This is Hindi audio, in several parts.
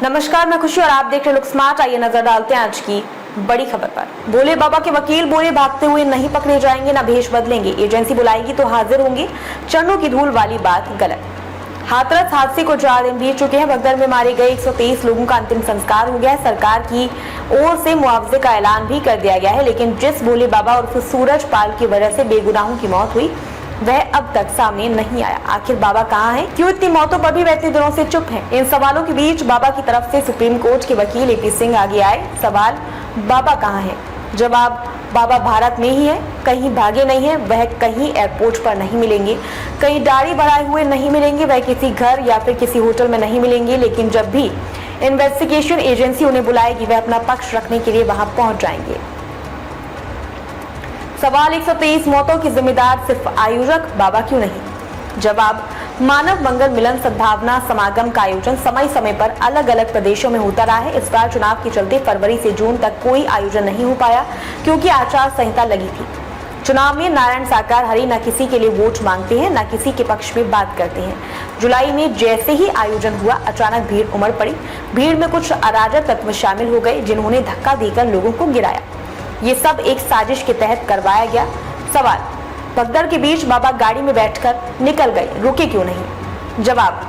नमस्कार, मैं खुशी और आप देख रहे हैं लुक स्मार्ट। आइए नजर डालते हैं आज की बड़ी खबर पर। भोले बाबा के वकील बोले भागते हुए नहीं पकड़े जाएंगे, ना भेष बदलेंगे, एजेंसी बुलाएगी तो हाजिर होंगे, चरणों की धूल वाली बात गलत। हाथरस हादसे को 4 दिन बीत चुके हैं। भगदड़ में मारे गए 123 लोगों का अंतिम संस्कार हो गया है। सरकार की ओर से मुआवजे का ऐलान भी कर दिया गया है, लेकिन जिस भोले बाबा उर्फ सूरज पाल की वजह से बेगुनाहों की मौत हुई वह अब तक सामने नहीं आया। आखिर बाबा कहाँ हैं? क्यों इतनी मौतों पर भी वह इतने दिनों से चुप हैं? इन सवालों के बीच बाबा की तरफ से सुप्रीम कोर्ट के वकील एपी सिंह आगे आए। सवाल, बाबा कहाँ हैं? जवाब, बाबा भारत में ही है, कहीं भागे नहीं है। वह कहीं एयरपोर्ट पर नहीं मिलेंगे, कहीं दाढ़ी बढ़ाए हुए नहीं मिलेंगे, वह किसी घर या फिर किसी होटल में नहीं मिलेंगे, लेकिन जब भी इन्वेस्टिगेशन एजेंसी उन्हें बुलाएगी वह अपना पक्ष रखने के लिए वहां पहुंच जाएंगे। सवाल, 123 मौतों की जिम्मेदार सिर्फ आयोजक बाबा क्यों नहीं? जवाब, मानव मंगल मिलन सद्भावना समागम का आयोजन समय समय पर अलग अलग प्रदेशों में होता रहा है। इस बार चुनाव के चलते फरवरी से जून तक कोई आयोजन नहीं हो पाया क्योंकि आचार संहिता लगी थी। चुनाव में नारायण साकार हरि न किसी के लिए वोट मांगते हैं, न किसी के पक्ष में बात करते हैं। जुलाई में जैसे ही आयोजन हुआ अचानक भीड़ उमड़ पड़ी। भीड़ में कुछ अराजक तत्व शामिल हो गए जिन्होंने धक्का देकर लोगों को गिराया। ये सब एक साजिश के तहत करवाया गया। सवाल, भगदड़ के बीच बाबा गाड़ी में बैठकर निकल गए, रुके क्यों नहीं? जवाब,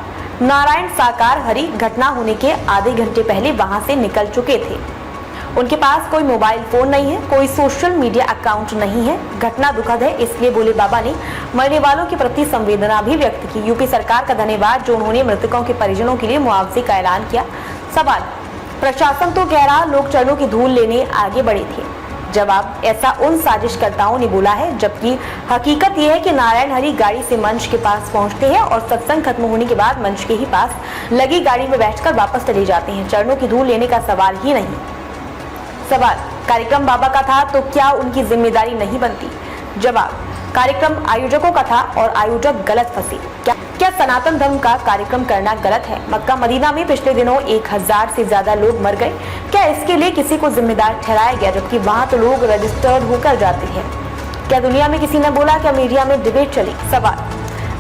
नारायण साकार हरि घटना होने के आधे घंटे पहले वहां से निकल चुके थे। उनके पास कोई मोबाइल फोन नहीं है, कोई सोशल मीडिया अकाउंट नहीं है। घटना दुखद है, इसलिए भोले बाबा ने मरने वालों के प्रति संवेदना भी व्यक्त की। यूपी सरकार का धन्यवाद जो उन्होंने मृतकों के परिजनों के लिए मुआवजे का ऐलान किया। सवाल, प्रशासन तो कह रहा लोग चरणों की धूल लेने आगे बढ़े थे। जवाब, ऐसा उन साजिशकर्ताओं ने बोला है, जबकि हकीकत यह है कि नारायण हरि गाड़ी से मंच के पास पहुंचते हैं और सत्संग खत्म होने के बाद मंच के ही पास लगी गाड़ी में बैठकर वापस चले जाते हैं। चरणों की धूल लेने का सवाल ही नहीं। सवाल, कार्यक्रम बाबा का था तो क्या उनकी जिम्मेदारी नहीं बनती? जवाब, कार्यक्रम आयोजकों का था और आयोजक गलत फंसे। क्या सनातन धर्म का कार्यक्रम करना गलत है? मक्का मदीना में पिछले दिनों 1000 से ज्यादा लोग मर गए। क्या इसके लिए किसी को जिम्मेदार ठहराया गया, जबकि वहां तो लोग रजिस्टर्ड होकर जाते हैं? क्या दुनिया में किसी ने बोला? क्या मीडिया में डिबेट चली? सवाल,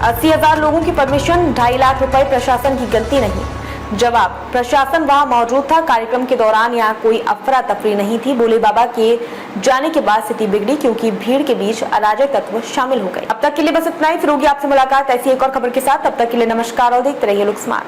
80,000 लोगों की परमिशन, 2.5 लाख रुपए प्रशासन की गलती नहीं? जवाब, प्रशासन वहां मौजूद था। कार्यक्रम के दौरान यहाँ कोई अफरा तफरी नहीं थी। भोले बाबा के जाने के बाद स्थिति बिगड़ी क्योंकि भीड़ के बीच अराजक तत्व शामिल हो गए। अब तक के लिए बस इतना ही। फिर होगी आपसे मुलाकात ऐसी एक और खबर के साथ। तब तक के लिए नमस्कार और देखते रहिए लुक स्मार्ट।